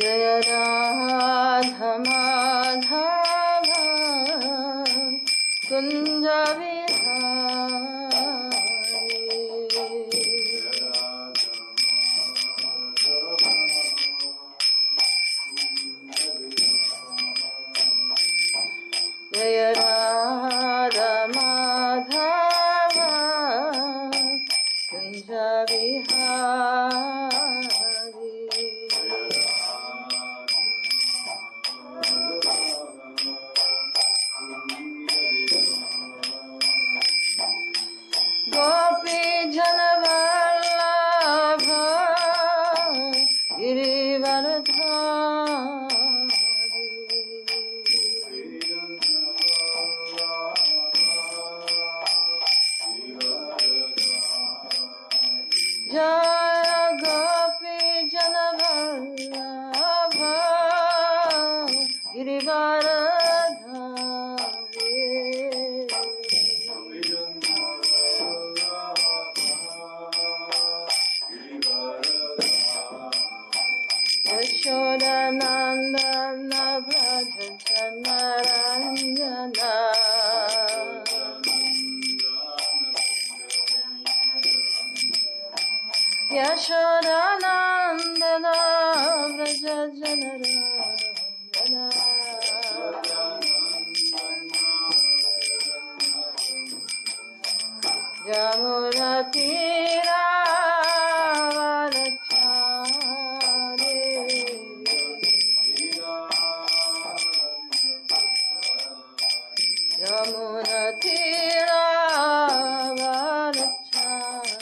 Jaya Radha Madhava Kunja Jaya Radha Madhava Kunja Vihari Gopi Janavallabha Girivaradhari Jaya Gopi Janavallabha Girivaradhari Yashodanandana Bhaja Naranjana Yashodanandana Bhaja Naranjana Yamuna Tira Yamuna Tira Varachari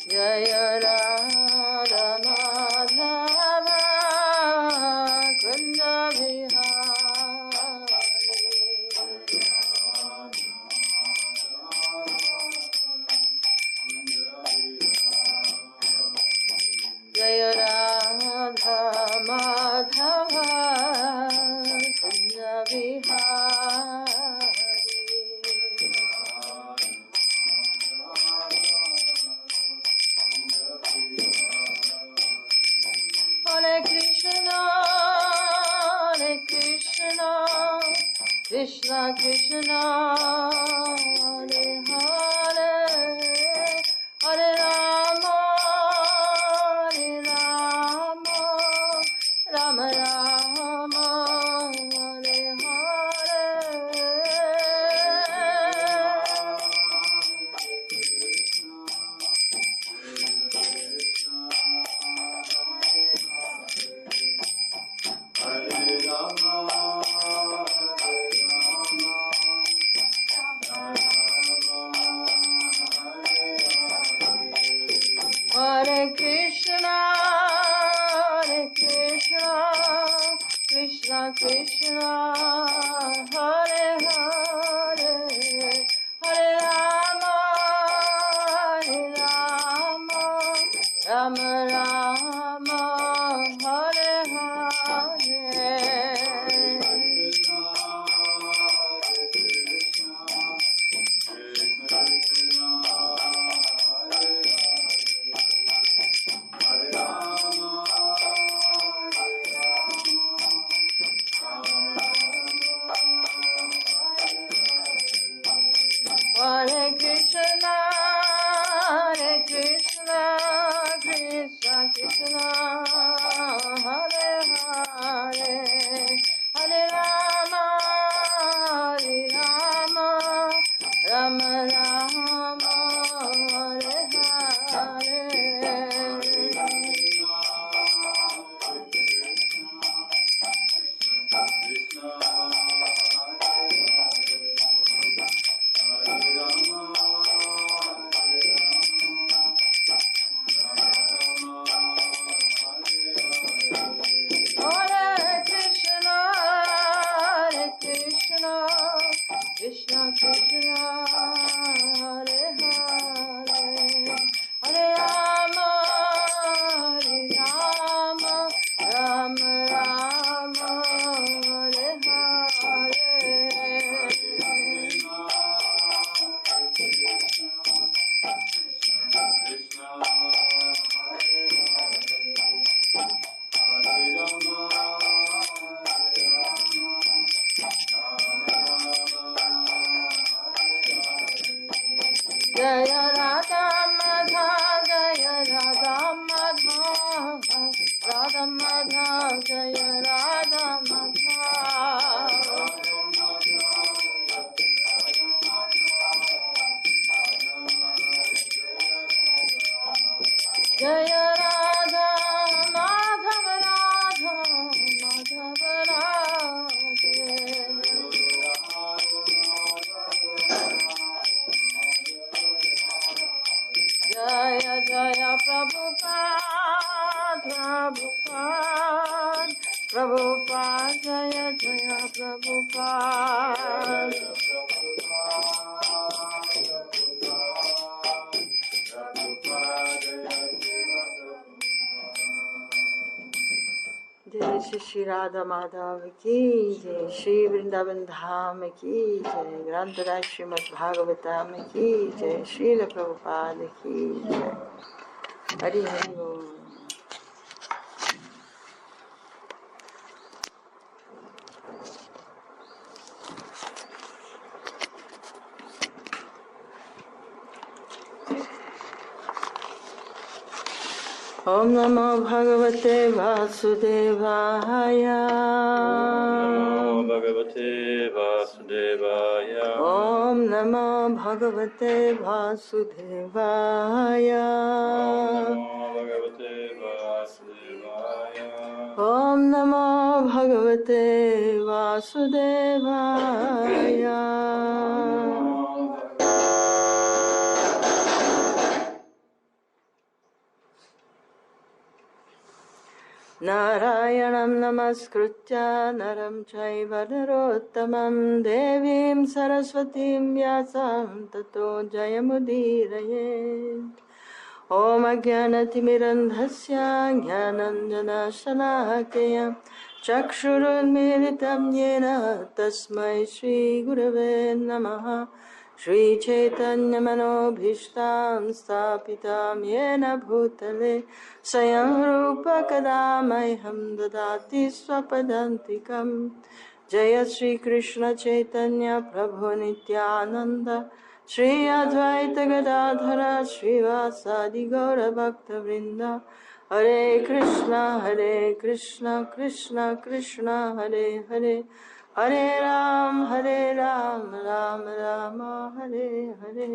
Jaya Radha Madhava Kunja Vihari Jaya Radha Madhava Kunja Vihari Hare Krishna, Krishna Krishna, Hare Hare, Hare Rama, Rama Rama, Hare Hare. Hare Krishna, Krishna Krishna, Hare Hare, Hare Rama, Rama Rama, Hare Hare. Hare Krishna, Krishna Krishna, Hare Hare, Hare Rama, Rama Rama, Hare Hare. Krishna Krishna, Hare Hare, Hare Rama, Rama Rama, Hare Hare. Jaya Radha Madha, Jaya Radha Madha, Radha Madha, Jaya Radha Madha. Jaya Radha Madhava Radha Madhava Radha. Jaya Jaya Prabhupada Prabhupada Prabhupada Jaya Jaya Prabhupada. Jai Shri Shri Radha Madhava ki Jai, Shri Vrindavan Dham ki Jai, Grantara Śrīmad-Bhāgavatam ki Jai, Srila Prabhupada ki Jai. Hari Hari Bol. Om Namo Bhagavate Vasudevaya. Om Namo Bhagavate Vasudevaya. Om Namo Bhagavate Vasudevaya. Om Namo Bhagavate Vasudevaya. Narayanam namaskritya naram chaiva narottamam devim saraswatim vyasam tato jayamudiraye. Om ajnanatimirandhasya jnananjanashalakaya chakshurunmilitam yena tasmai shri gurave namaha. Shri Chaitanya Manobhishtam Stapitam Yena Bhutale Swayam Rupa Kadamaiham Dadati Swapadantikam. Jaya Shri Krishna Chaitanya Prabhu Nityananda Shri Advaita Gadadhara Srivasadi Gaura Bhakta Vrinda. Hare Krishna Krishna Krishna Hare Hare, Hare Ram, Ram Rama, Hare Hare.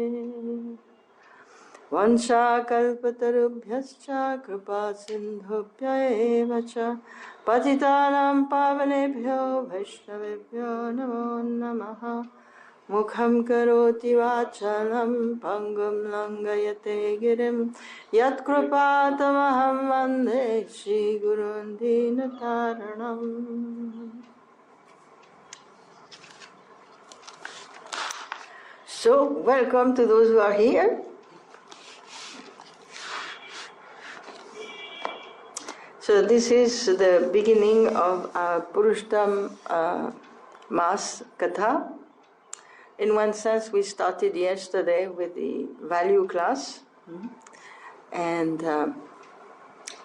Vansha kalpatarubhyascha kripa sindhubhya eva cha patitanam pavanebhyo vaishnavebhyo namo namaha. Mukham karoti vachalam pangam langayate girim yat kripatamaham vande Shri Gurun Dinataranam. So, welcome to those who are here. So, this is the beginning of our Purushottam Mass Katha. In one sense, we started yesterday with the value class. And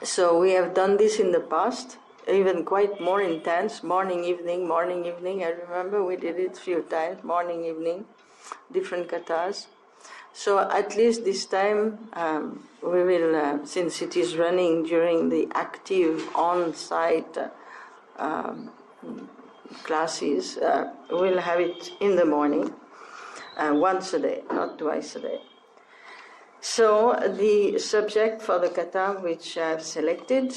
so we have done this in the past, even quite more intense, morning, evening. I remember we did it a few times, morning, evening, different kathas. So at least this time we will, since it is running during the active on-site classes, we'll have it in the morning, once a day, not twice a day. So the subject for the katha which I've selected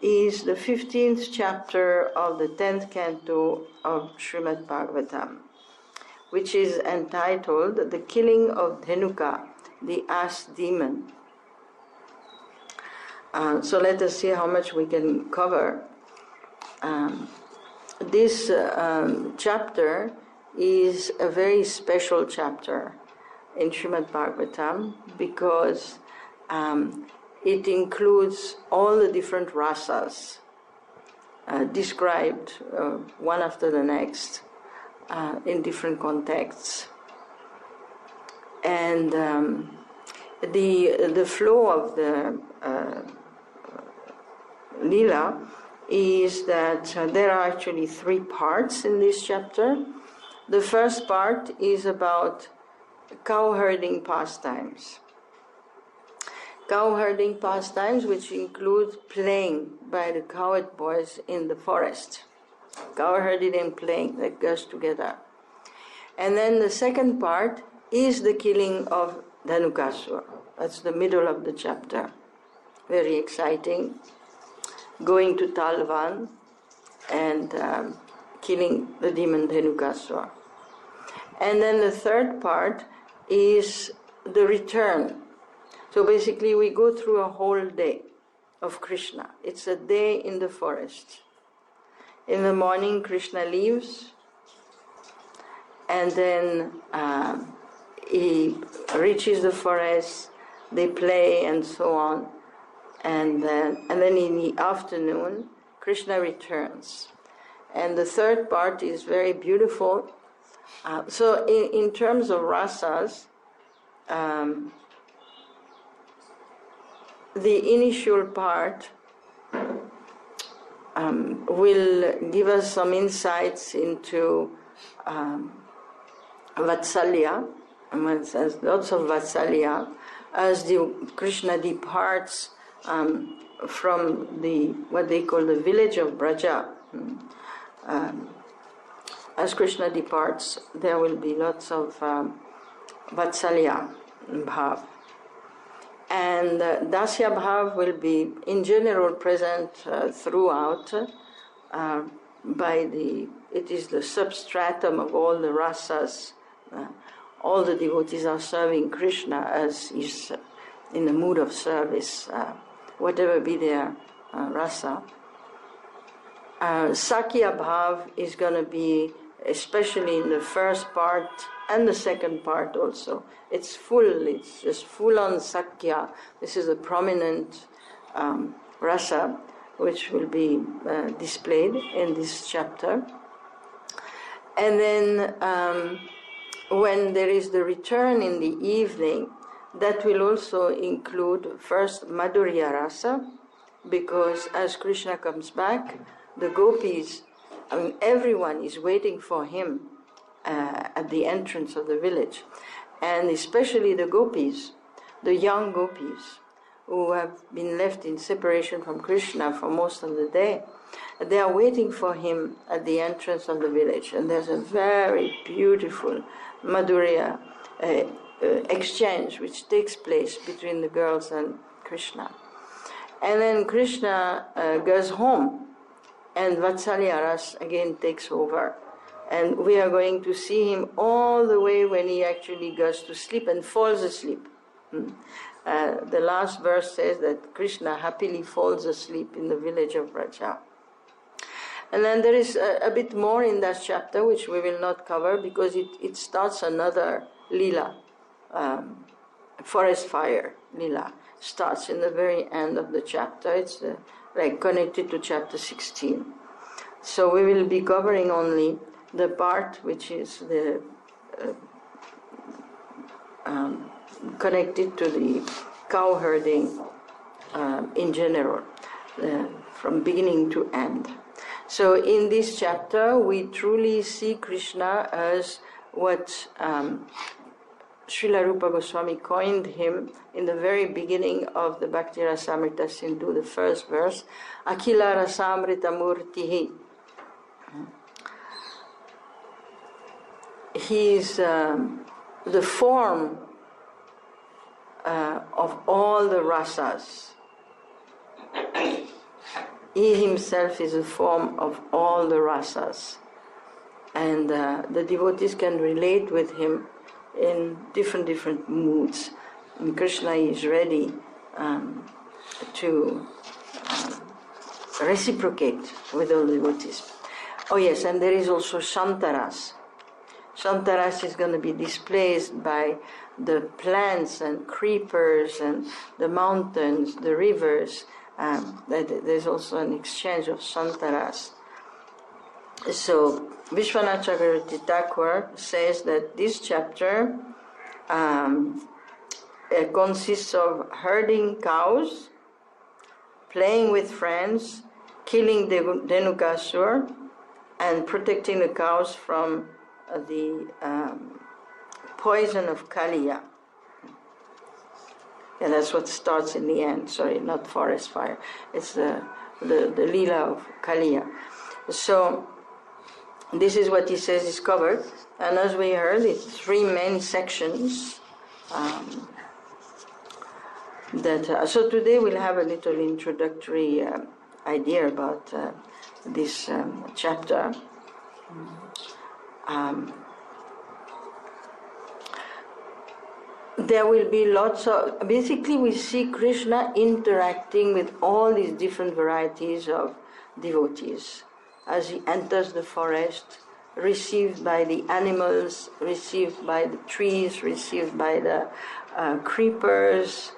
is the 15th chapter of the 10th canto of Śrīmad-Bhāgavatam, which is entitled The Killing of Dhenuka, the Ass Demon. So let us see how much we can cover. This chapter is a very special chapter in Śrīmad-Bhāgavatam because it includes all the different rasas described one after the next in different contexts. And the flow of the Lila is that there are actually 3 parts in this chapter. The first part is about cow herding pastimes. Cow herding pastimes which include playing by the cowherd boys in the forest. Cow herding and playing, that goes together. And then the second part is the killing of Dhenukasura. That's the middle of the chapter. Very exciting. Going to Talvan and killing the demon Dhenukasura. And then the third part is the return. So basically we go through a whole day of Krishna. It's a day in the forest. In the morning Krishna leaves, and then he reaches the forest, they play and so on. And then in the afternoon, Krishna returns. And the third part is very beautiful. So in terms of rasas, the initial part will give us some insights into Vatsalya. There's lots of Vatsalya as Krishna departs from what they call the village of Braja. As Krishna departs, there will be lots of Vatsalya Bhav. And Dasya Bhav will be in general present throughout it is the substratum of all the rasas. All the devotees are serving Krishna as is in the mood of service, whatever be their rasa. Sakya Bhav is going to be, especially in the first part and the second part also. It's just full on Sakya. This is a prominent rasa which will be displayed in this chapter. And then when there is the return in the evening, that will also include first Madhurya Rasa, because as Krishna comes back, the gopis, everyone is waiting for him at the entrance of the village. And especially the gopis, the young gopis, who have been left in separation from Krishna for most of the day, they are waiting for him at the entrance of the village. And there's a very beautiful Madhurya exchange which takes place between the girls and Krishna. And then Krishna goes home, and Vatsalya Ras again takes over. And we are going to see him all the way when he actually goes to sleep and falls asleep. The last verse says that Krishna happily falls asleep in the village of Braja. And then there is a bit more in that chapter which we will not cover because it starts another lila, forest fire lila. Starts in the very end of the chapter. It's connected to chapter 16. So we will be covering only the part which is the connected to the cow herding in general, from beginning to end. So in this chapter, we truly see Krishna as what Srila Rupa Goswami coined him in the very beginning of the Bhakti Rasamrita Sindhu, the first verse, Akila Rasamrita Murtihi. He is the form of all the rasas. He himself is a form of all the rasas. And the devotees can relate with him in different moods. And Krishna is ready to reciprocate with all the devotees. Oh yes, and there is also Shantaras. Shantaras is going to be displayed by the plants and creepers and the mountains, the rivers. There's also an exchange of Shantaras. So Vishwanath Chakravarti Thakur says that this chapter consists of herding cows, playing with friends, killing Dhenukasura, and protecting the cows from the poison of Kaliya. And that's what starts in the end. Sorry, not forest fire. It's the Leela of Kaliya. So this is what he says is covered. And as we heard, it's 3 main sections. So today we'll have a little introductory idea about this chapter. There will be lots of... Basically, we see Krishna interacting with all these different varieties of devotees. As he enters the forest, received by the animals, received by the trees, received by the creepers.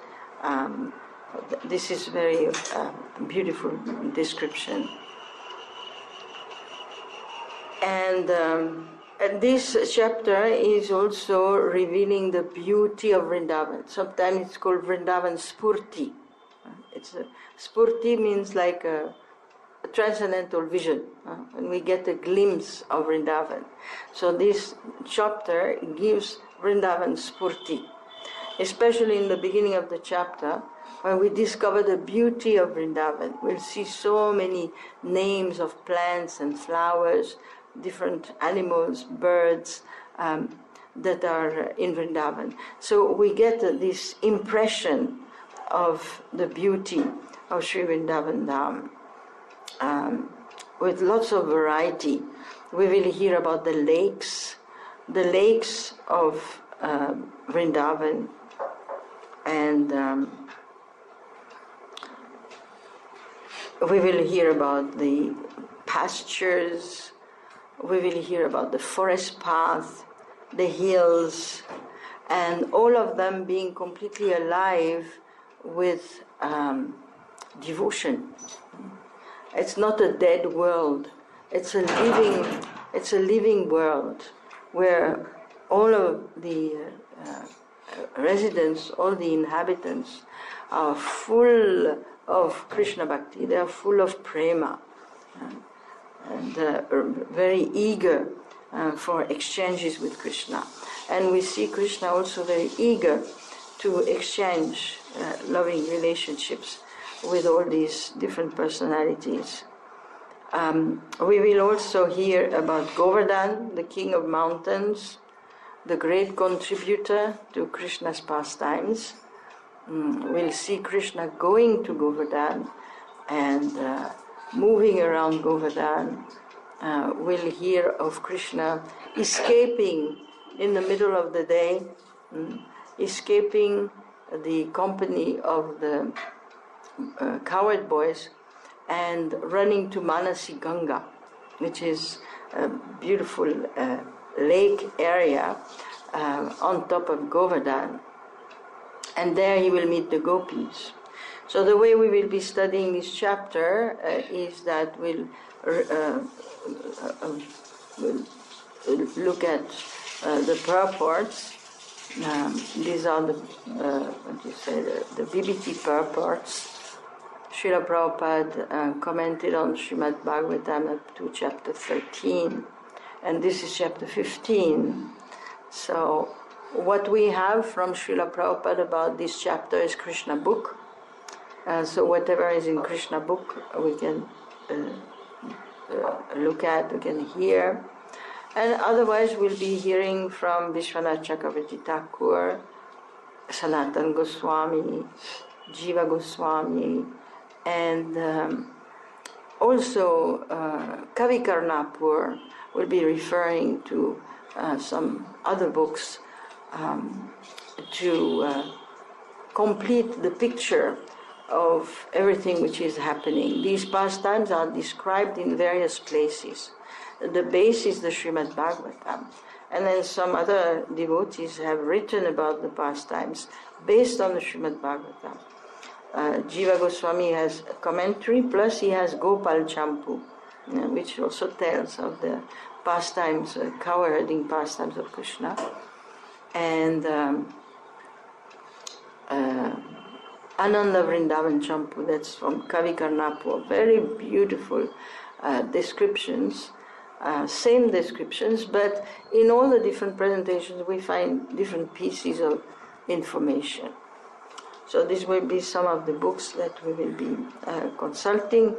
This is very beautiful description. And this chapter is also revealing the beauty of Vrindavan. Sometimes it's called Vrindavan Spurti. Spurti means like a transcendental vision, and we get a glimpse of Vrindavan. So this chapter gives Vrindavan Spurti, especially in the beginning of the chapter, when we discover the beauty of Vrindavan. We'll see so many names of plants and flowers, different animals, birds that are in Vrindavan. So we get this impression of the beauty of Sri Vrindavan Dham. With lots of variety. We will hear about the lakes of Vrindavan, and we will hear about the pastures, we will hear about the forest path, the hills, and all of them being completely alive with devotion. It's not a dead world. It's a living world where all of the residents, all the inhabitants are full of Krishna Bhakti. They are full of prema and very eager for exchanges with Krishna. And we see Krishna also very eager to exchange loving relationships with all these different personalities. We will also hear about Govardhan, the king of mountains, the great contributor to Krishna's pastimes. We'll see Krishna going to Govardhan and moving around Govardhan. We'll hear of Krishna escaping in the middle of the day, escaping the company of the cowherd boys and running to Manasi Ganga, which is a beautiful lake area on top of Govardhan. And there he will meet the gopis. So the way we will be studying this chapter is that we'll look at the purports. These are the BBT purports. Srila Prabhupada commented on Śrīmad-Bhāgavatam up to chapter 13, and this is chapter 15. So what we have from Srila Prabhupada about this chapter is Krishna book. So whatever is in Krishna book we can look at, we can hear. And otherwise we'll be hearing from Vishwanath Chakravarti Thakur, Sanatana Goswami, Jiva Goswami, and also Kavi Karnapur will be referring to some other books to complete the picture of everything which is happening. These pastimes are described in various places. The base is the Śrīmad-Bhāgavatam, and then some other devotees have written about the pastimes based on the Śrīmad-Bhāgavatam. Jiva Goswami has a commentary, plus he has Gopal Champu, which also tells of the pastimes, cow herding pastimes of Krishna. And Ananda Vrindavan Champu, that's from Kavi Karnapur, very beautiful descriptions same descriptions, but in all the different presentations we find different pieces of information. So this will be some of the books that we will be consulting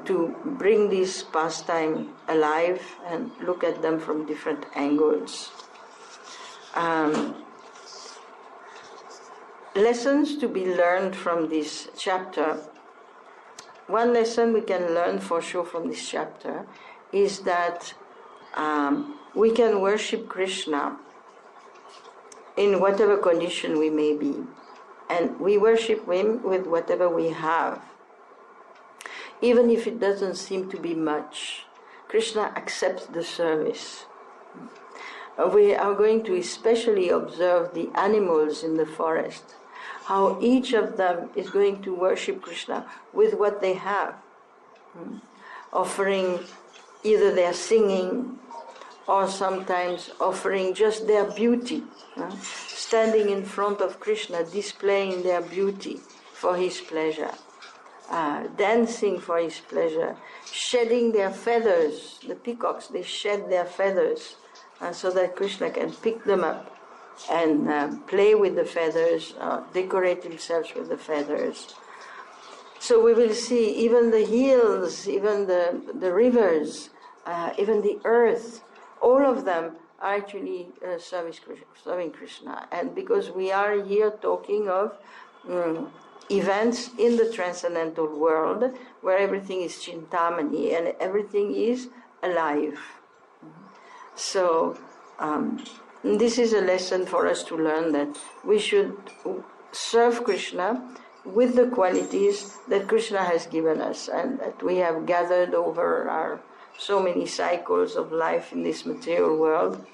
to bring this pastime alive and look at them from different angles. Lessons to be learned from this chapter. One lesson we can learn for sure from this chapter is that we can worship Krishna in whatever condition we may be, and we worship Him with whatever we have. Even if it doesn't seem to be much, Krishna accepts the service. We are going to especially observe the animals in the forest, how each of them is going to worship Krishna with what they have, offering either their singing or sometimes offering just their beauty, standing in front of Krishna, displaying their beauty for His pleasure, dancing for His pleasure, shedding their feathers. The peacocks, they shed their feathers so that Krishna can pick them up and play with the feathers, decorate himself with the feathers. So we will see even the hills, even the rivers, even the earth, all of them are actually serving Krishna. And because we are here talking of events in the transcendental world where everything is chintamani and everything is alive. So this is a lesson for us to learn, that we should serve Krishna with the qualities that Krishna has given us and that we have gathered over our so many cycles of life in this material world.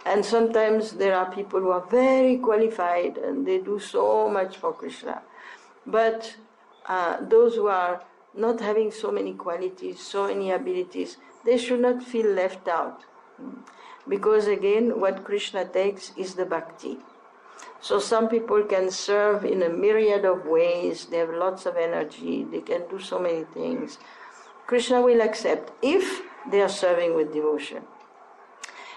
And sometimes there are people who are very qualified and they do so much for Krishna. But those who are not having so many qualities, so many abilities, they should not feel left out. Because again, what Krishna takes is the bhakti. So some people can serve in a myriad of ways, they have lots of energy, they can do so many things. Krishna will accept if they are serving with devotion.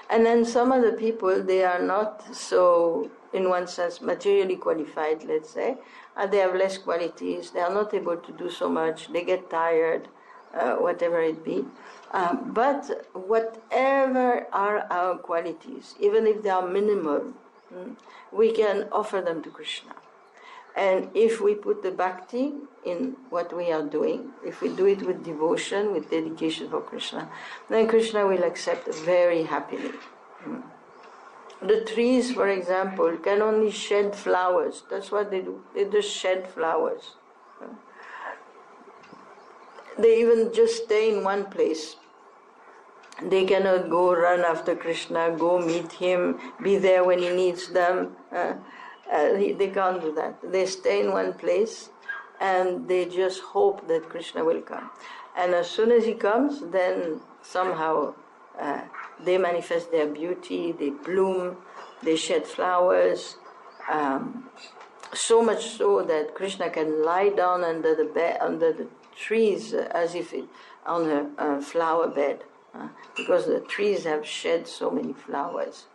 And then some other people, they are not so, in one sense, materially qualified, let's say. They have less qualities, they are not able to do so much, they get tired, whatever it be. But whatever are our qualities, even if they are minimal, we can offer them to Krishna. And if we put the bhakti in what we are doing, if we do it with devotion, with dedication for Krishna, then Krishna will accept very happily. The trees, for example, can only shed flowers. That's what they do. They just shed flowers. They even just stay in one place. They cannot go run after Krishna, go meet Him, be there when He needs them. They can't do that. They stay in one place and they just hope that Krishna will come. And as soon as He comes, then somehow they manifest their beauty, they bloom, they shed flowers, so much so that Krishna can lie down under the trees as if on a flower bed, because the trees have shed so many flowers.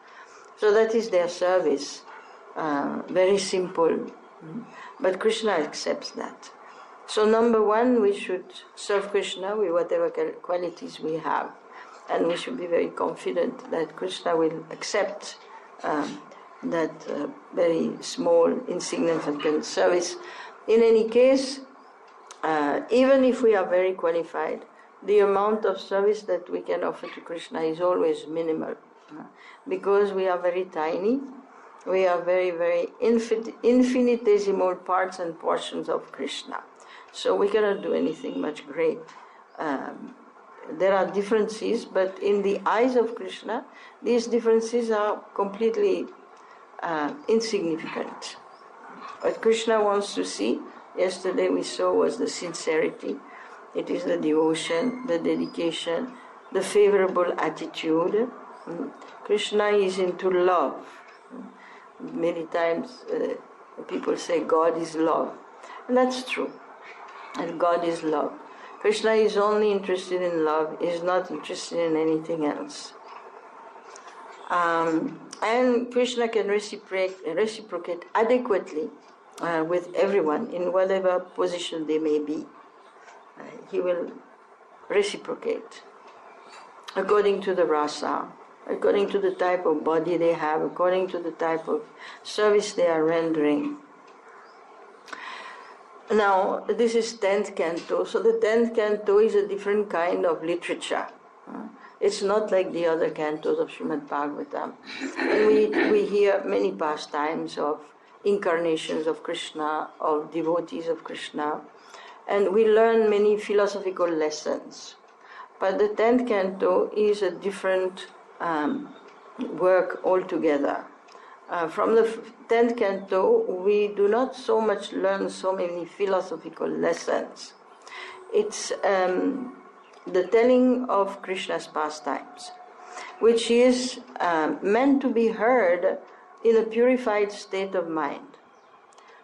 So that is their service, very simple, but Krishna accepts that. So number one, we should serve Krishna with whatever qualities we have, and we should be very confident that Krishna will accept that very small, insignificant service. In any case, even if we are very qualified, the amount of service that we can offer to Krishna is always minimal, because we are very tiny. We are very, very infinitesimal parts and portions of Krishna. So we cannot do anything much great. There are differences, but in the eyes of Krishna, these differences are completely insignificant. What Krishna wants to see, yesterday we saw, was the sincerity. It is the devotion, the dedication, the favorable attitude. Krishna is into love. Many times people say God is love. And that's true. And God is love. Krishna is only interested in love, is not interested in anything else. And Krishna can reciprocate adequately with everyone in whatever position they may be. He will reciprocate according to the rasa, according to the type of body they have, according to the type of service they are rendering. Now, this is 10th canto, so the 10th canto is a different kind of literature. It's not like the other cantos of Śrīmad-Bhāgavatam. And we hear many pastimes of incarnations of Krishna, of devotees of Krishna, and we learn many philosophical lessons. But the 10th canto is a different work altogether. From the 10th canto, we do not so much learn so many philosophical lessons. It's the telling of Krishna's pastimes, which is meant to be heard in a purified state of mind.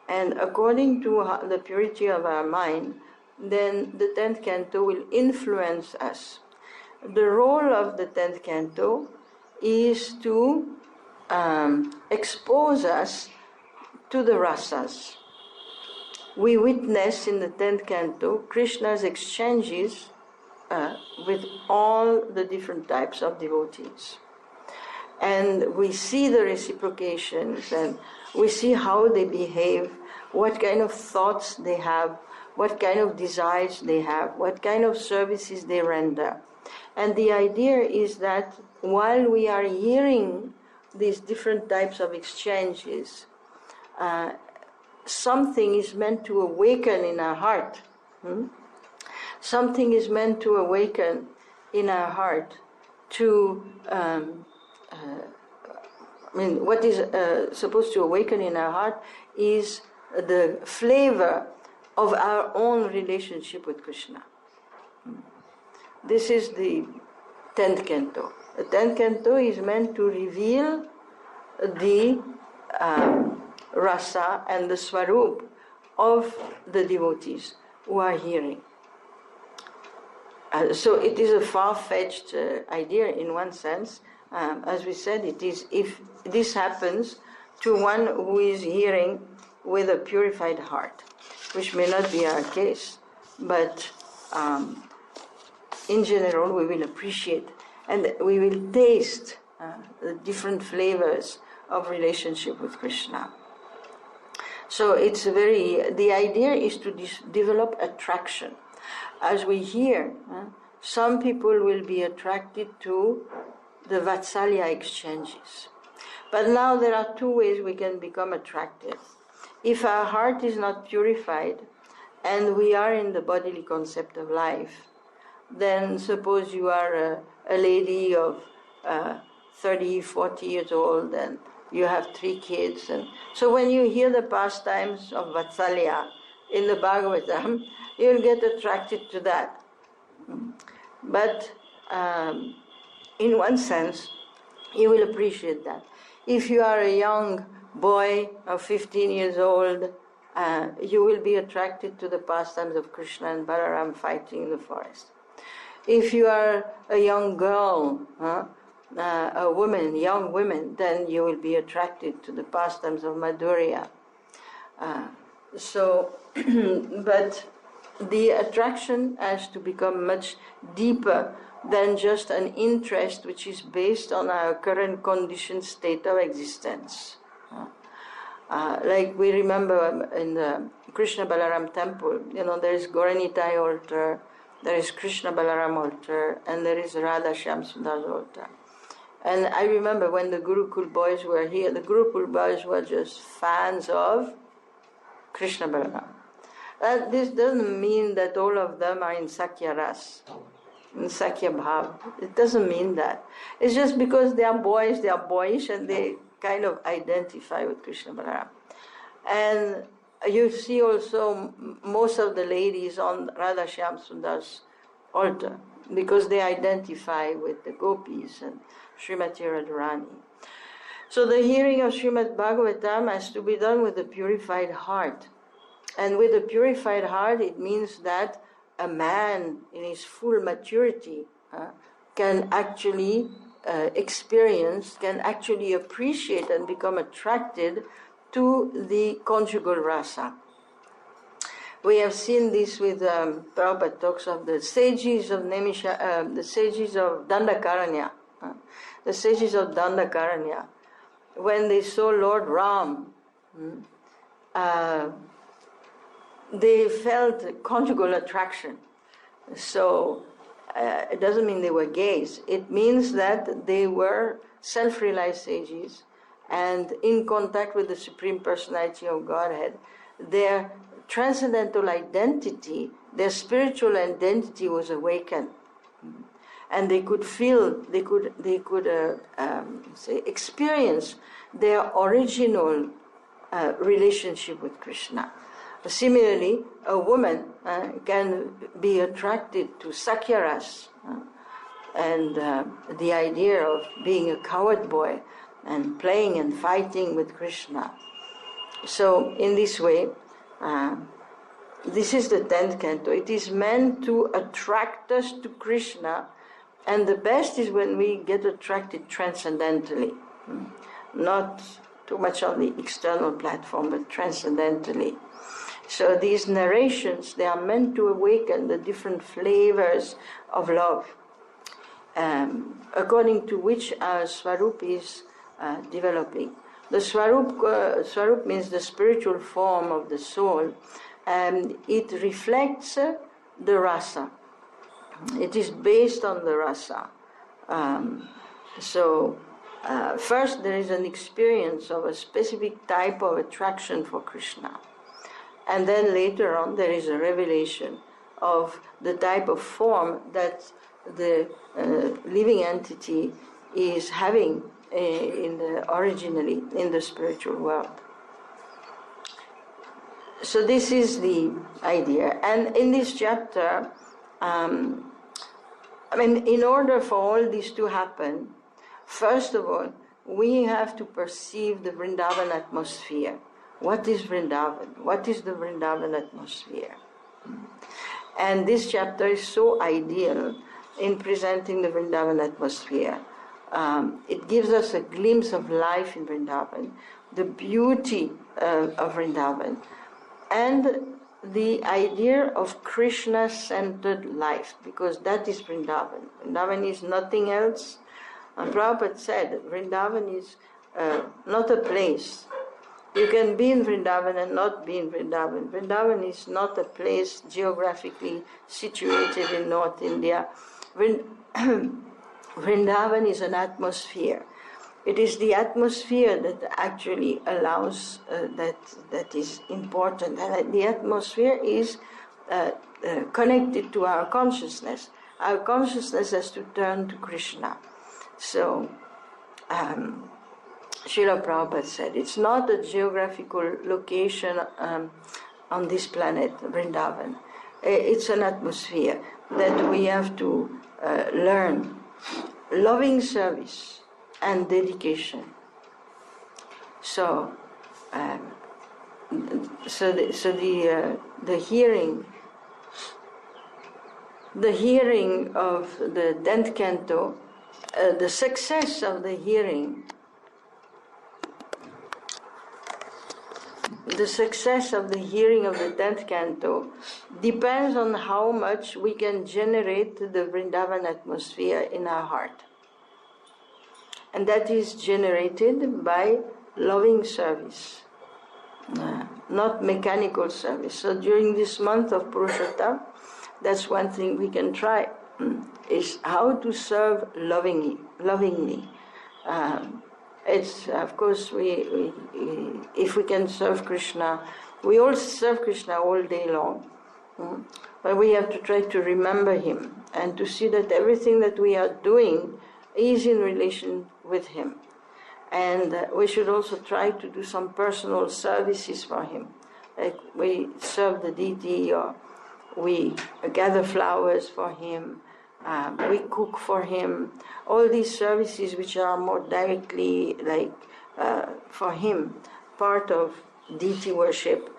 And according to the purity of our mind, then the 10th canto will influence us. The role of the 10th canto is to expose us to the rasas. We witness in the 10th canto Krishna's exchanges with all the different types of devotees. And we see the reciprocations, and we see how they behave, what kind of thoughts they have, what kind of desires they have, what kind of services they render. And the idea is that while we are hearing these different types of exchanges, something is meant to awaken in our heart. Something is meant to awaken in our heart to, what is supposed to awaken in our heart is the flavor of our own relationship with Krishna. This is the 10th canto. The 10th canto is meant to reveal the rasa and the swarup of the devotees who are hearing. So it is a far-fetched idea in one sense. As we said, it is if this happens to one who is hearing with a purified heart, which may not be our case, but in general we will appreciate and we will taste the different flavors of relationship with Krishna. So it's the idea is to develop attraction. As we hear, some people will be attracted to the Vatsalya exchanges. But now there are two ways we can become attracted. If our heart is not purified and we are in the bodily concept of life, then suppose you are a lady of 30, 40 years old and you have 3 kids. And so when you hear the pastimes of Vatsalya in the Bhagavatam, you'll get attracted to that. But in one sense, you will appreciate that. If you are a young boy of 15 years old, you will be attracted to the pastimes of Krishna and Balarama fighting in the forest. If you are a young girl, young women, then you will be attracted to the pastimes of Madhurya. But the attraction has to become much deeper than just an interest which is based on our current conditioned state of existence. Like we remember in the Krishna Balaram temple, there is Gauranitai altar, there is Krishna Balaram altar, and there is Radha Shyam Sundar's altar. And I remember when the Gurukul boys were here, the Gurukul boys were just fans of Krishna Balaram. This doesn't mean that all of them are in Sakya Ras, in Sakya Bhav. It doesn't mean that. It's just because they are boys, they are boyish, and they kind of identify with Krishna Balaram. And you see also most of the ladies on Radha Shyam Sundar's altar, because they identify with the gopis and Srimati Radharani. So the hearing of Śrīmad-Bhāgavatam has to be done with a purified heart. And with a purified heart, it means that a man in his full maturity can actually experience, can actually appreciate and become attracted to the conjugal rasa. We have seen this with Prabhupada talks of the sages of the sages of Dandakaranya. The sages of Dandakaranya, when they saw Lord Ram, they felt conjugal attraction. So it doesn't mean they were gays. It means that they were self-realized sages and in contact with the Supreme Personality of Godhead. Their transcendental identity, their spiritual identity was awakened. And they could feel, they could experience their original relationship with Krishna. Similarly, a woman can be attracted to Sakyaras and the idea of being a coward boy and playing and fighting with Krishna. So in this way, this is the 10th canto. It is meant to attract us to Krishna, and the best is when we get attracted transcendentally, not too much on the external platform, but transcendently. So these narrations, they are meant to awaken the different flavors of love, according to which our Swarup is developing. The Swarup means the spiritual form of the soul, and it reflects the rasa. It is based on the rasa. First there is an experience of a specific type of attraction for Krishna. And then later on there is a revelation of the type of form that the living entity is having originally in the spiritual world. So this is the idea. And in this chapter, in order for all this to happen, first of all, we have to perceive the Vrindavan atmosphere. What is Vrindavan? What is the Vrindavan atmosphere? And this chapter is so ideal in presenting the Vrindavan atmosphere. It gives us a glimpse of life in Vrindavan, the beauty of Vrindavan, and the idea of Krishna-centered life, because that is Vrindavan. Vrindavan is nothing else. And Prabhupada said Vrindavan is not a place. You can be in Vrindavan and not be in Vrindavan. Vrindavan is not a place geographically situated in North India. Vrindavan is an atmosphere. It is the atmosphere that actually allows, that is important. And the atmosphere is connected to our consciousness. Our consciousness has to turn to Krishna. So, Srila Prabhupada said, it's not a geographical location on this planet, Vrindavan. It's an atmosphere that we have to learn. Loving service and dedication. So, the hearing of the 10th canto, the success of the hearing. The success of the hearing of the 10th canto depends on how much we can generate the Vrindavan atmosphere in our heart. And that is generated by loving service, not mechanical service. So during this month of Purushottam, that's one thing we can try, is how to serve lovingly. It's, of course, if we can serve Krishna, we all serve Krishna all day long. But we have to try to remember Him and to see that everything that we are doing is in relation with Him. And we should also try to do some personal services for Him. Like we serve the deity, or we gather flowers for Him, we cook for Him. All these services which are more directly for Him, part of deity worship,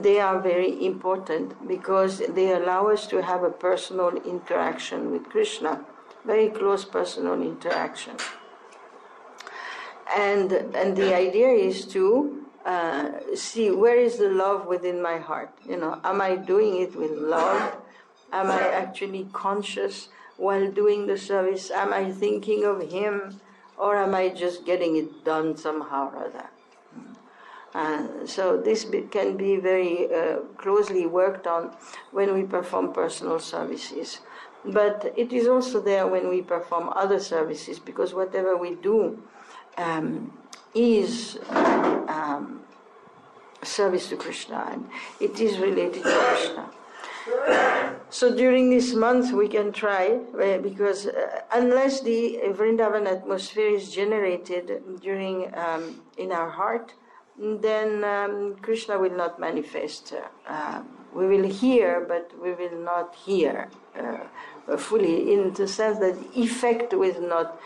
they are very important because they allow us to have a personal interaction with Krishna, very close personal interaction. And the idea is to see where is the love within my heart. Am I doing it with love? Am I actually conscious while doing the service? Am I thinking of him, or am I just getting it done somehow or other? So this can be very closely worked on when we perform personal services. But it is also there when we perform other services, because whatever we do is service to Krishna, and it is related to Krishna. So during this month we can try, because unless the Vrindavan atmosphere is generated during in our heart, then Krishna will not manifest. We will hear, but we will not hear fully, in the sense that the effect will not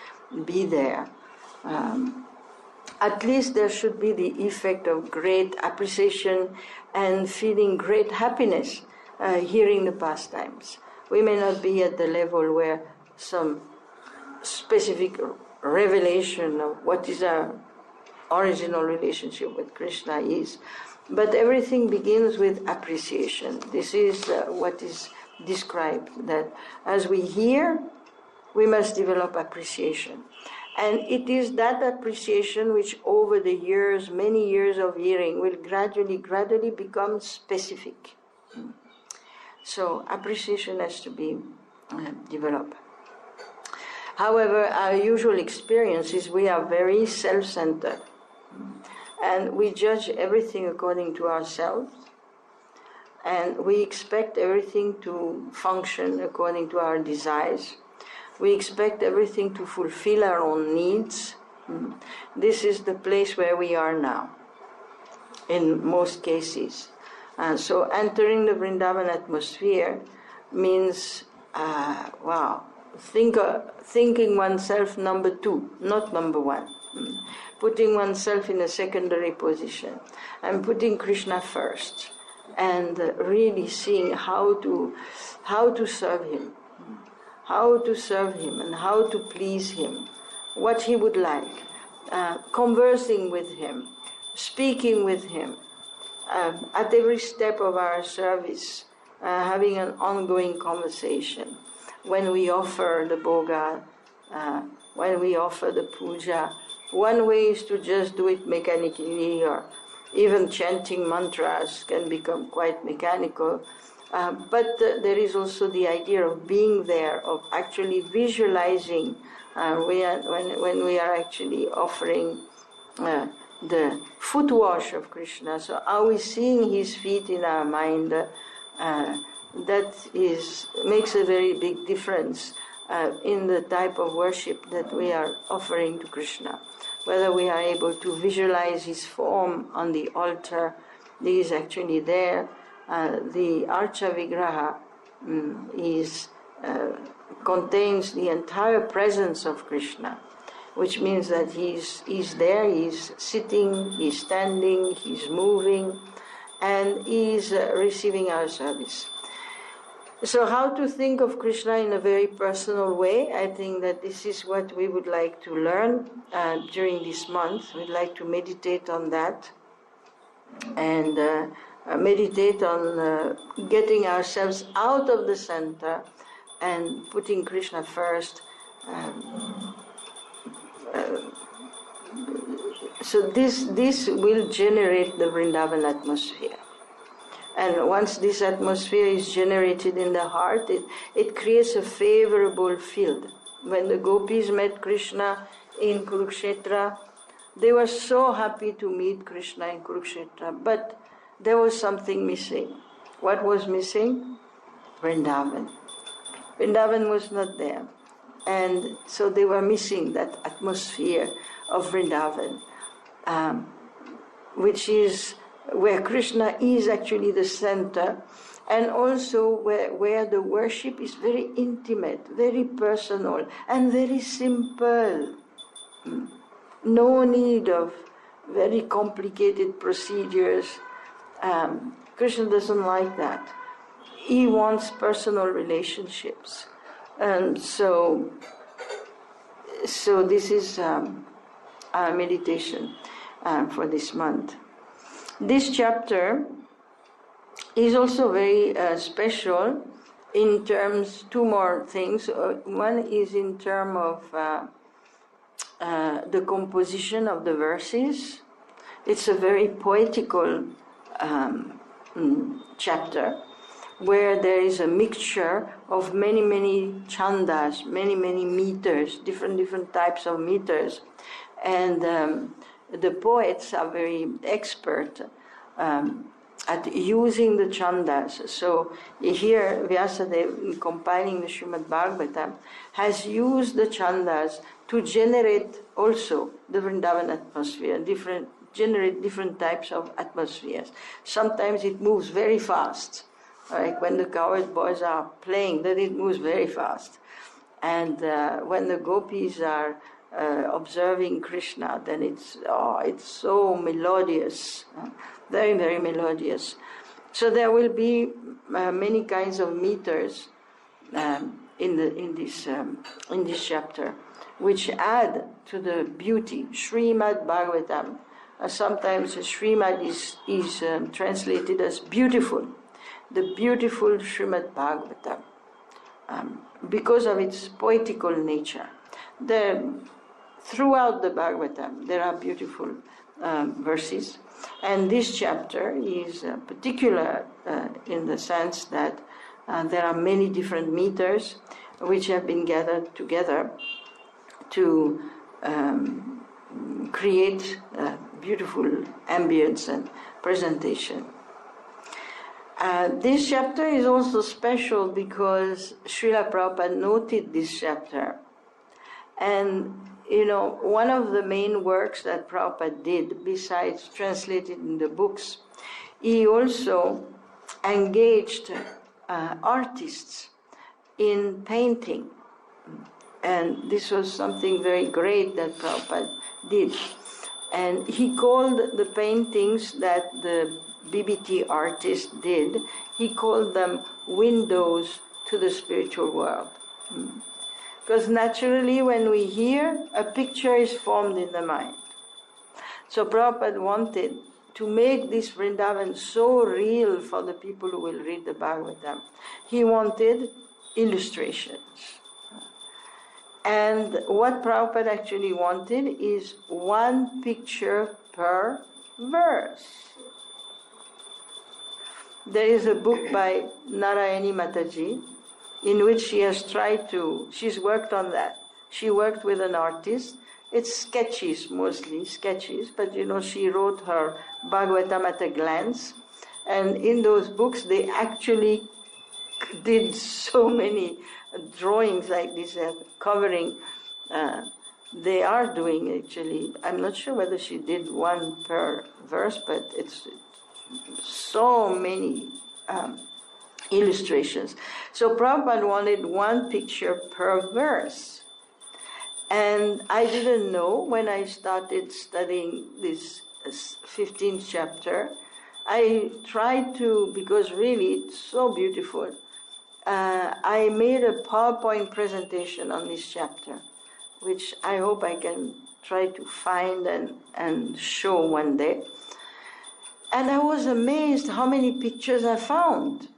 be there. At least there should be the effect of great appreciation and feeling great happiness hearing the pastimes. We may not be at the level where some specific revelation of what is our original relationship with Krishna is, but everything begins with appreciation. This is what is described, that as we hear, we must develop appreciation. And it is that appreciation which over the years, many years of hearing, will gradually become specific. So appreciation has to be developed. However, our usual experience is we are very self-centered, and we judge everything according to ourselves, and we expect everything to function according to our desires. We expect everything to fulfill our own needs. This is the place where we are now, in most cases. And so entering the Vrindavan atmosphere means, thinking oneself number two, not number one. Putting oneself in a secondary position and putting Krishna first, and really seeing how to serve him. How to serve him and how to please him, what he would like, conversing with him, speaking with him, at every step of our service, having an ongoing conversation. When we offer the bhoga, when we offer the puja, one way is to just do it mechanically, or even chanting mantras can become quite mechanical. But there is also the idea of being there, of actually visualizing when we are actually offering the foot wash of Krishna. So are we seeing his feet in our mind? That makes a very big difference in the type of worship that we are offering to Krishna. Whether we are able to visualize his form on the altar, he is actually there. The Archa Vigraha contains the entire presence of Krishna, which means that he's there, he's sitting, he's standing, he's moving, and he's receiving our service. So how to think of Krishna in a very personal way? I think that this is what we would like to learn during this month. We'd like to meditate on that, and meditate on getting ourselves out of the center and putting Krishna first. So this will generate the Vrindavan atmosphere. And once this atmosphere is generated in the heart, it creates a favorable field. When the gopis met Krishna in Kurukshetra, they were so happy to meet Krishna in Kurukshetra, but there was something missing. What was missing? Vrindavan. Vrindavan was not there. And so they were missing that atmosphere of Vrindavan, which is where Krishna is actually the center, and also where the worship is very intimate, very personal, and very simple. No need of very complicated procedures. Krishna doesn't like that. He wants personal relationships. And so this is our meditation for this month. This chapter is also very special in terms, two more things. One is in terms of the composition of the verses. It's a very poetical chapter where there is a mixture of many chandas, many meters, different types of meters. And the poets are very expert at using the chandas. So here Vyasadeva, in compiling the Śrīmad-Bhāgavatam, has used the chandas to generate also the Vrindavan atmosphere, generate different types of atmospheres. Sometimes it moves very fast, like when the cowherd boys are playing, then it moves very fast. And when the gopis are observing Krishna, then it's so melodious, very melodious. So there will be many kinds of meters in this chapter, which add to the beauty. Śrīmad-Bhāgavatam. Sometimes Śrīmad is translated as beautiful. The beautiful Śrīmad-Bhāgavatam, because of its poetical nature. Throughout the Bhagavatam, there are beautiful verses, and this chapter is particular in the sense that there are many different meters which have been gathered together to create beautiful ambience and presentation. This chapter is also special because Srila Prabhupada noted this chapter. And, one of the main works that Prabhupada did, besides translating in the books, he also engaged artists in painting. And this was something very great that Prabhupada did. And he called the paintings that the BBT artist did, he called them windows to the spiritual world. Because naturally when we hear, a picture is formed in the mind. So Prabhupada wanted to make this Vrindavan so real for the people who will read the Bhagavatam. He wanted illustrations. And what Prabhupada actually wanted is one picture per verse. There is a book by Narayani Mataji in which she's worked on that. She worked with an artist. It's sketches, mostly sketches, but she wrote her Bhagavatam at a glance. And in those books, they actually did so many drawings like this, covering. They are doing actually, I'm not sure whether she did one per verse, but it's so many illustrations. So Prabhupada wanted one picture per verse. And I didn't know when I started studying this 15th chapter. I tried to, because really it's so beautiful, I made a PowerPoint presentation on this chapter, which I hope I can try to find and show one day. And I was amazed how many pictures I found.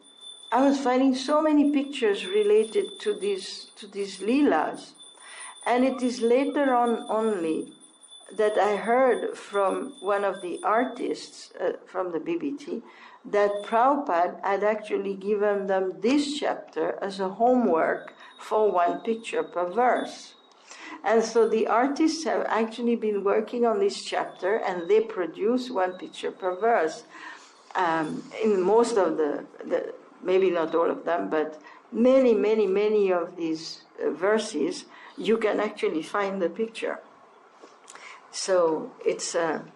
I was finding so many pictures related to these leelas. And it is later on only that I heard from one of the artists from the BBT that Prabhupada had actually given them this chapter as a homework for one picture per verse. And so the artists have actually been working on this chapter, and they produce one picture per verse. In most of the, maybe not all of them, but many of these verses, you can actually find the picture. So it's an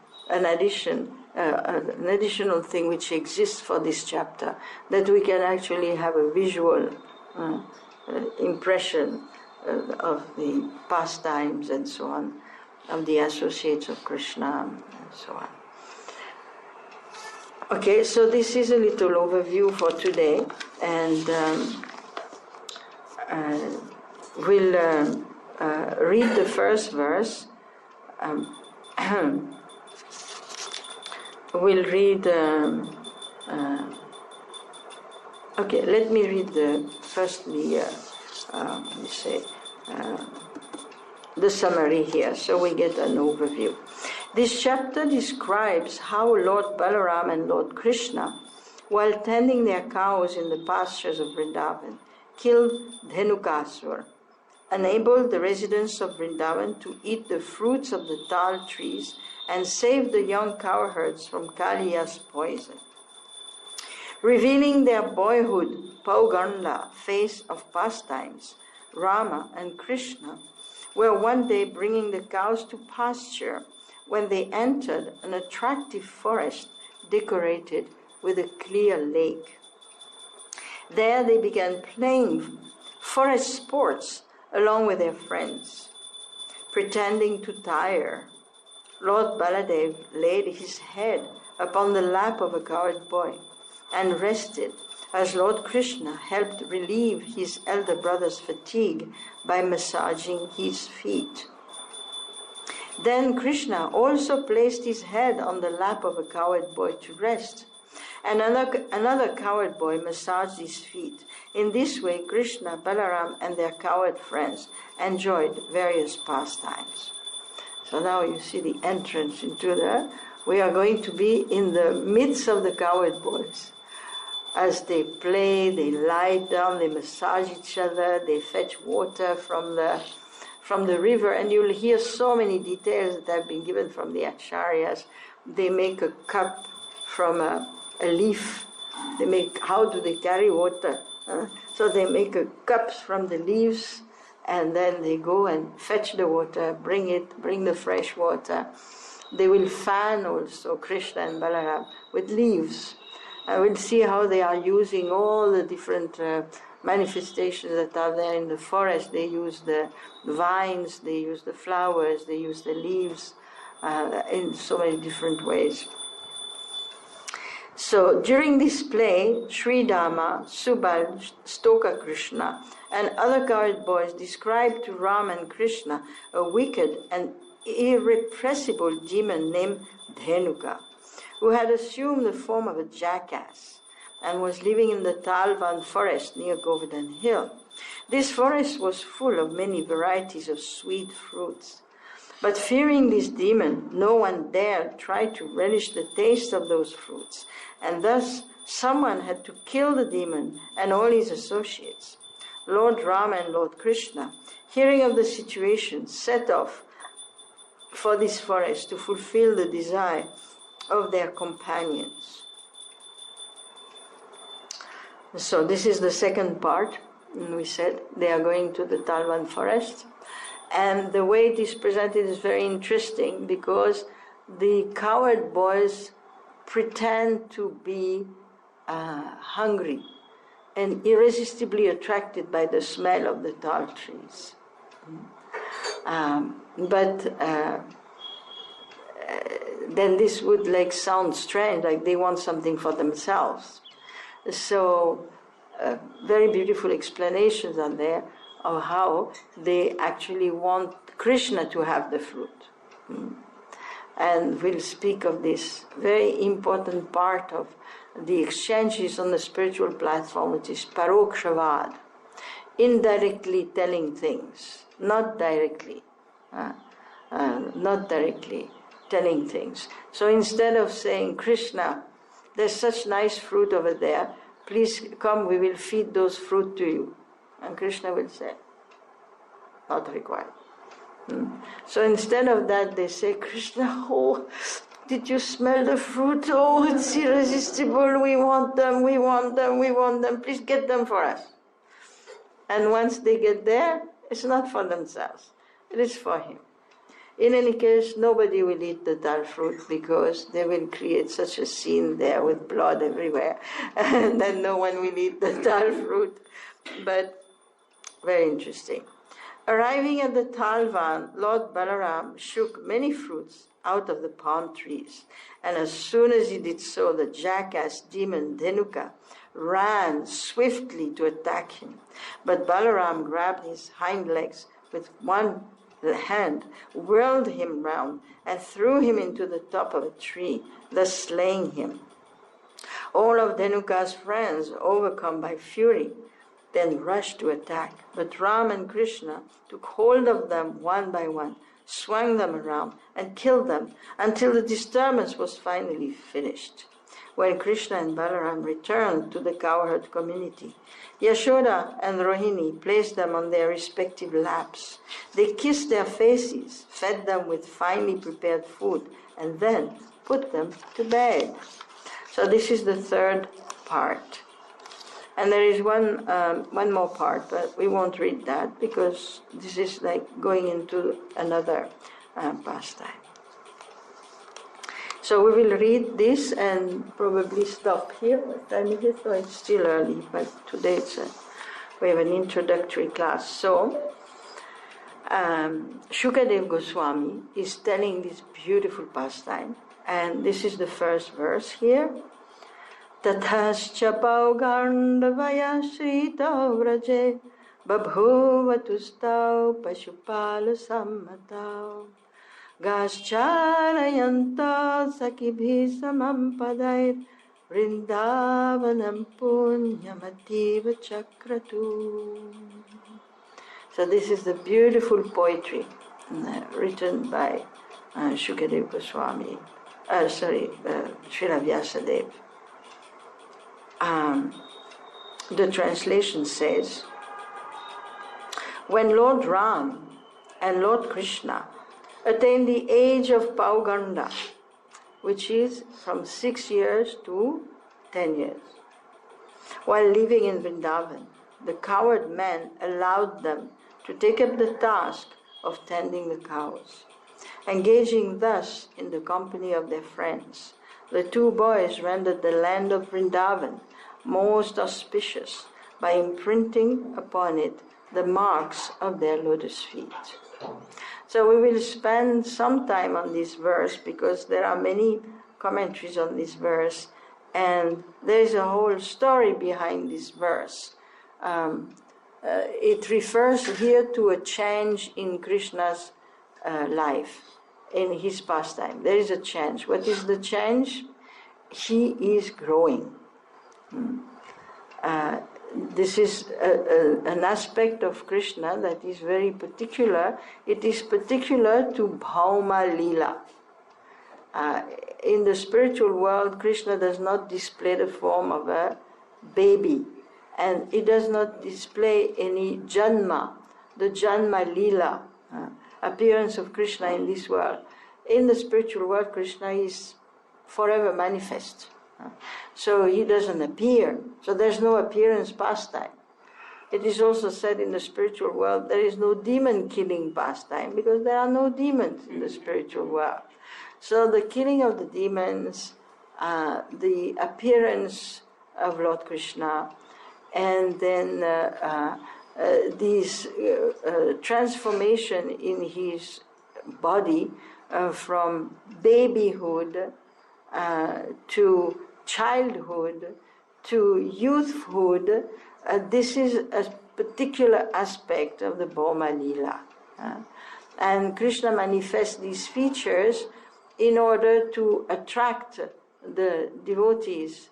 additional thing which exists for this chapter, that we can actually have a visual impression of the pastimes and so on, of the associates of Krishna and so on. Okay, so this is a little overview for today, and we'll read the first verse. We'll read. Okay, let me read the summary here, so we get an overview. This chapter describes how Lord Balarama and Lord Krishna, while tending their cows in the pastures of Vrindavan, killed Dhenukasur, enabled the residents of Vrindavan to eat the fruits of the tal trees, and saved the young cowherds from Kaliya's poison. Revealing their boyhood, Pauganda phase of pastimes, Rama and Krishna were one day bringing the cows to pasture when they entered an attractive forest decorated with a clear lake. There they began playing forest sports along with their friends. Pretending to tire, Lord Baladev laid his head upon the lap of a cowherd boy and rested as Lord Krishna helped relieve his elder brother's fatigue by massaging his feet. Then Krishna also placed his head on the lap of a cowherd boy to rest, and another cowherd boy massaged his feet. In this way, Krishna, Balaram, and their cowherd friends enjoyed various pastimes. So now you see the entrance into we are going to be in the midst of the cowherd boys. As they play, they lie down, they massage each other, they fetch water from the river, and you'll hear so many details that have been given from the acharyas. They make a cup from a leaf. How do they carry water? So they make cups from the leaves, and then they go and fetch the water, bring the fresh water. They will fan also Krishna and Balaram with leaves. I will see how they are using all the different manifestations that are there in the forest. They use the vines, they use the flowers, they use the leaves in so many different ways. So during this play, Sri Dama, Subal, Stoka Krishna, and other cowherd boys described to Ram and Krishna a wicked and irrepressible demon named Dhenuka, who had assumed the form of a jackass and was living in the Talvan forest near Govardhan Hill. This forest was full of many varieties of sweet fruits. But fearing this demon, no one dared try to relish the taste of those fruits, and thus someone had to kill the demon and all his associates. Lord Rama and Lord Krishna, hearing of the situation, set off for this forest to fulfill the desire of their companions. So this is the second part. We said they are going to the Talvan forest. And the way it is presented is very interesting because the cowherd boys pretend to be hungry and irresistibly attracted by the smell of the tal trees. Then this would sound strange, like they want something for themselves. So very beautiful explanations are there of how they actually want Krishna to have the fruit. And we'll speak of this very important part of the exchanges on the spiritual platform, which is parokshavad, indirectly telling things, not directly telling things. So instead of saying, Krishna, there's such nice fruit over there, please come, we will feed those fruit to you. And Krishna will say, not required. So instead of that, they say, Krishna, oh, did you smell the fruit? Oh, it's irresistible. We want them, we want them, we want them. Please get them for us. And once they get there, it's not for themselves. It is for him. In any case, nobody will eat the tal fruit because they will create such a scene there with blood everywhere. And then no one will eat the tal fruit. But very interesting. Arriving at the Talvan, Lord Balaram shook many fruits out of the palm trees. And as soon as he did so, the jackass demon Dhenuka ran swiftly to attack him. But Balaram grabbed his hind legs with one hand, whirled him round, and threw him into the top of a tree, thus slaying him. All of Dhenuka's friends, overcome by fury, then rushed to attack. But Ram and Krishna took hold of them one by one, swung them around, and killed them until the disturbance was finally finished. When Krishna and Balaram returned to the cowherd community, Yashoda and Rohini placed them on their respective laps. They kissed their faces, fed them with finely prepared food, and then put them to bed. So this is the third part. And there is one more part, but we won't read that because this is like going into another pastime. So we will read this and probably stop here. What time is it? Oh, it's still early, but today we have an introductory class. So Shukadev Goswami is telling this beautiful pastime, and this is the first verse here. Tathascha paugandavaya shrita vraje babhuvatustau pashupala sammatau gascharayanta sakibhi samam padair Vrindavanam punyamativa chakratu. So this is the beautiful poetry written by Shukadev Goswami, Srila Vyasadeva. The translation says, when Lord Ram and Lord Krishna attained the age of Pauganda, which is from 6 years to 10 years, while living in Vrindavan, the cowherd man allowed them to take up the task of tending the cows. Engaging thus in the company of their friends, the two boys rendered the land of Vrindavan most auspicious by imprinting upon it the marks of their lotus feet. So we will spend some time on this verse because there are many commentaries on this verse, and there is a whole story behind this verse. It refers here to a change in Krishna's life, in his pastime. There is a change. What is the change? He is growing. This is an aspect of Krishna that is very particular. It is particular to Bhauma Lila. In the spiritual world, Krishna does not display the form of a baby, and he does not display any Janma, the Janma Lila, appearance of Krishna in this world. In the spiritual world, Krishna is forever manifest. So he doesn't appear. So there's no appearance pastime. It is also said in the spiritual world there is no demon killing pastime because there are no demons in the spiritual world. So the killing of the demons, the appearance of Lord Krishna, and then this transformation in his body from babyhood to childhood to youthhood, this is a particular aspect of the Bhauma Lila. And Krishna manifests these features in order to attract the devotees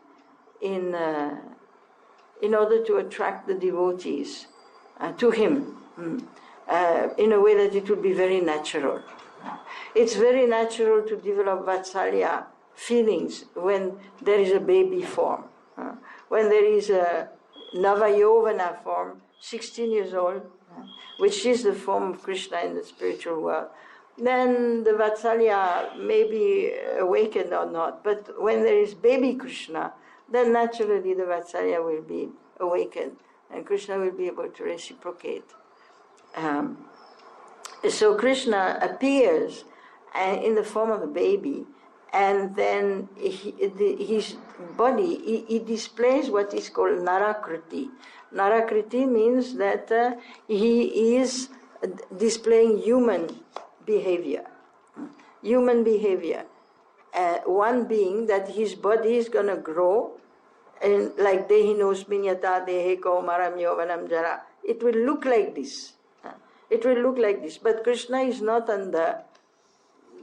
in order to attract the devotees to him in a way that it will be very natural. It's very natural to develop Vatsalya feelings when there is a baby form. When there is a Navayovana form, 16 years old, which is the form of Krishna in the spiritual world, then the Vatsalya may be awakened or not. But when there is baby Krishna, then naturally the Vatsalya will be awakened and Krishna will be able to reciprocate. So Krishna appears in the form of a baby, and then his body, he displays what is called Narakriti. Narakriti means that he is displaying human behavior. human behavior. One being that his body is going to grow, and like Dehinosmin yata dehe kaumaram yovanam jara. It will look like this. It will look like this. But Krishna is not under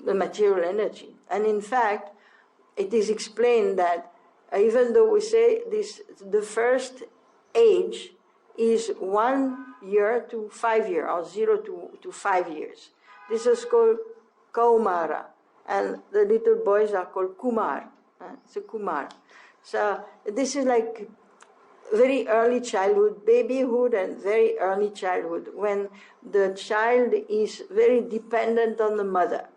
the material energy. And in fact, it is explained that even though we say this, the first age is 1 year to 5 years, or 0 to 5 years. This is called Kaumara. And the little boys are called Kumar. It's a Kumar. So this is like very early childhood, babyhood and very early childhood, when the child is very dependent on the mother.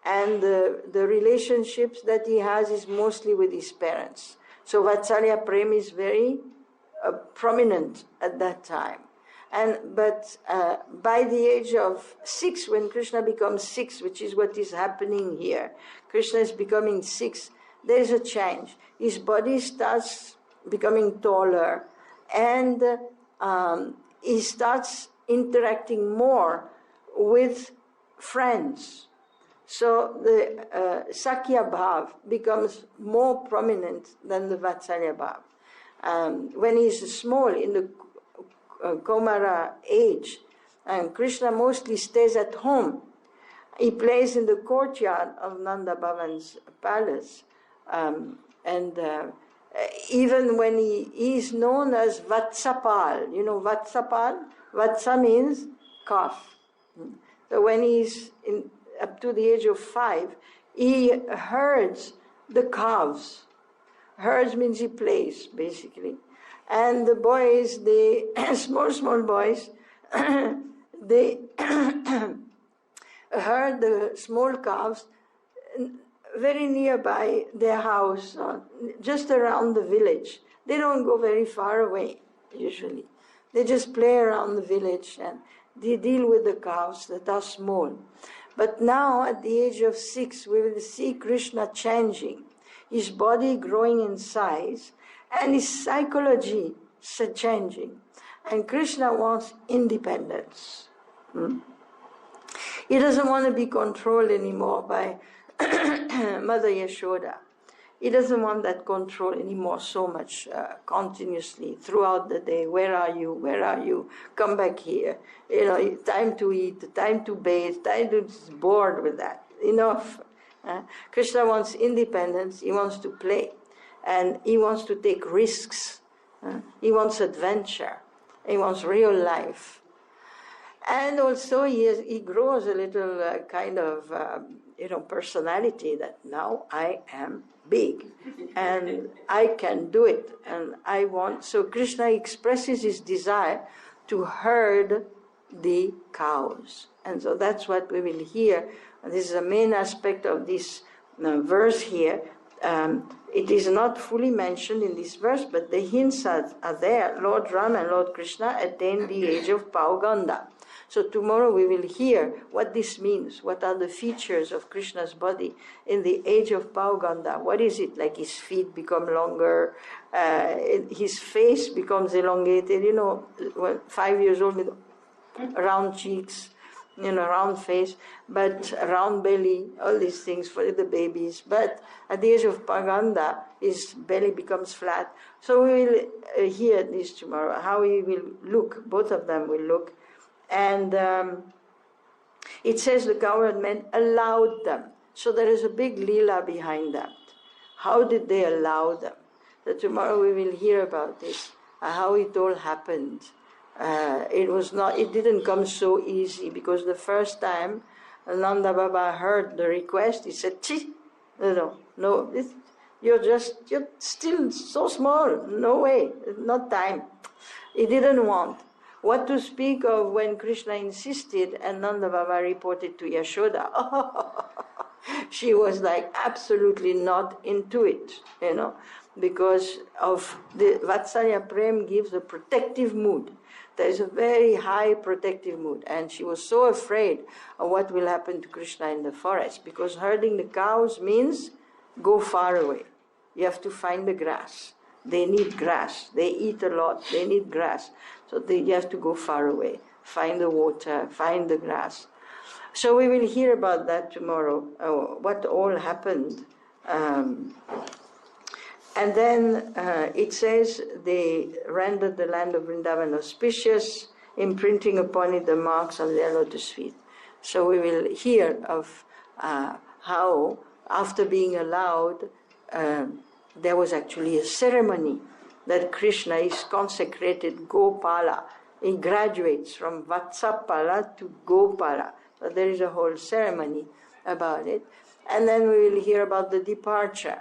And the relationships that he has is mostly with his parents. So Vatsalya Prem is very prominent at that time. But by the age of 6, when Krishna becomes 6, which is what is happening here, Krishna is becoming 6, there is a change. His body starts becoming taller, and he starts interacting more with friends. So the Sakya Bhav becomes more prominent than the Vatsalya Bhav. When he's small, in the Kaumara age, and Krishna mostly stays at home. He plays in the courtyard of Nanda Bhavan's palace. Even when he is known as Vatsapal. You know Vatsapal? Vatsa means calf. So when he's up to the age of 5, he herds the calves. Herds means he plays, basically. And the boys, the small boys, they herd the small calves very nearby their house, just around the village. They don't go very far away, usually. They just play around the village and they deal with the calves that are small. But now, at the age of 6, we will see Krishna changing, his body growing in size, and his psychology changing. And Krishna wants independence. He doesn't want to be controlled anymore by Mother Yashoda. He doesn't want that control anymore so much continuously throughout the day. Where are you? Where are you? Come back here. You know, time to eat, time to bathe, time to... He's bored with that. Enough. Krishna wants independence. He wants to play. And he wants to take risks. He wants adventure. He wants real life. And also he grows a little kind of personality that now I am big and I can do it and I want. So Krishna expresses his desire to herd the cows. And so that's what we will hear. And this is the main aspect of this verse here. It is not fully mentioned in this verse, but the hints are there. Lord Ram and Lord Krishna attained the age of Pauganda. So tomorrow we will hear what this means. What are the features of Krishna's body in the age of Pauganda? What is it? Like his feet become longer, his face becomes elongated, when 5 years old with round cheeks, round face, but round belly, all these things for the babies. But at the age of Pauganda, his belly becomes flat. So we will hear this tomorrow, how he will look, both of them will look. And it says the cowherd men allowed them. So there is a big lila behind that. How did they allow them? So tomorrow we will hear about this, how it all happened. It didn't come so easy, because the first time Nanda Baba heard the request, he said, no, you're still so small, no way, not time. He didn't want. What to speak of when Krishna insisted and Nanda Baba reported to Yashoda. She was like absolutely not into it, because of the Vatsalya Prem gives a protective mood. There is a very high protective mood, and she was so afraid of what will happen to Krishna in the forest, because herding the cows means go far away. You have to find the grass. They need grass. They eat a lot. They need grass. So you have to go far away, find the water, find the grass. So we will hear about that tomorrow, what all happened. And then it says they rendered the land of Vrindavan auspicious, imprinting upon it the marks of their lotus feet. So we will hear of how, after being allowed, there was actually a ceremony that Krishna is consecrated Gopala. He graduates from Vatsapala to Gopala. So there is a whole ceremony about it. And then we will hear about the departure.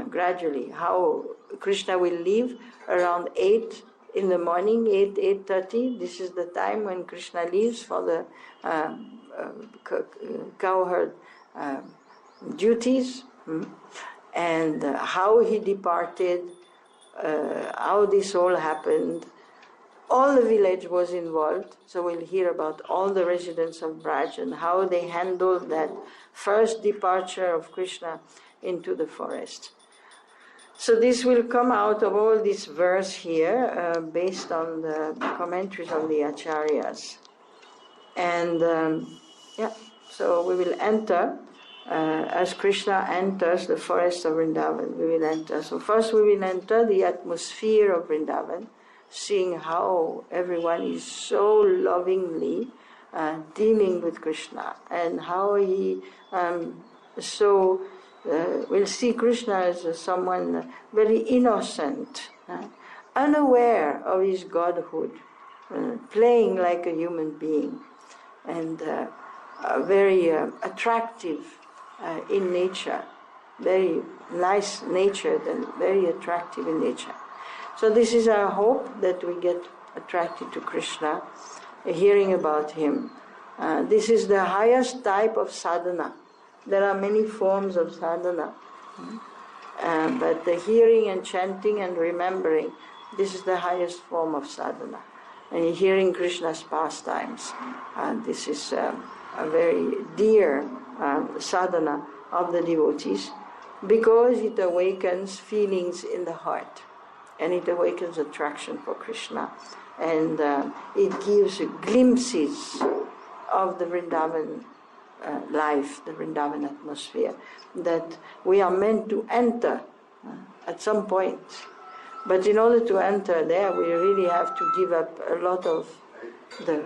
Gradually, how Krishna will leave around 8 in the morning, 8:30. This is the time when Krishna leaves for the cowherd duties, and how he departed, how this all happened. All the village was involved, so we'll hear about all the residents of Braj and how they handled that first departure of Krishna into the forest. So this will come out of all this verse here, based on the commentaries of the Acharyas. And so we will enter, as Krishna enters the forest of Vrindavan, we will enter. So first we will enter the atmosphere of Vrindavan, seeing how everyone is so lovingly dealing with Krishna, and how he we'll see Krishna as someone very innocent, unaware of his godhood, playing like a human being, and very attractive in nature, very nice natured and very attractive in nature. So this is our hope, that we get attracted to Krishna, hearing about him. This is the highest type of sadhana. There are many forms of sadhana, but the hearing and chanting and remembering, this is the highest form of sadhana. And hearing Krishna's pastimes, this is a very dear sadhana of the devotees, because it awakens feelings in the heart, and it awakens attraction for Krishna, and it gives glimpses of the Vrindavan life, the Vrindavan atmosphere, that we are meant to enter at some point. But in order to enter there, we really have to give up a lot of the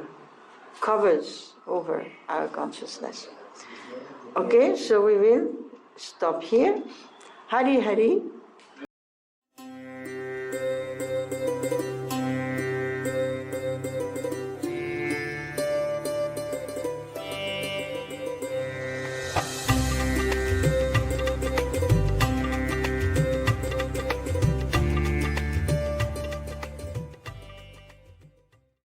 covers over our consciousness. Okay, so we will stop here. Hari Hari.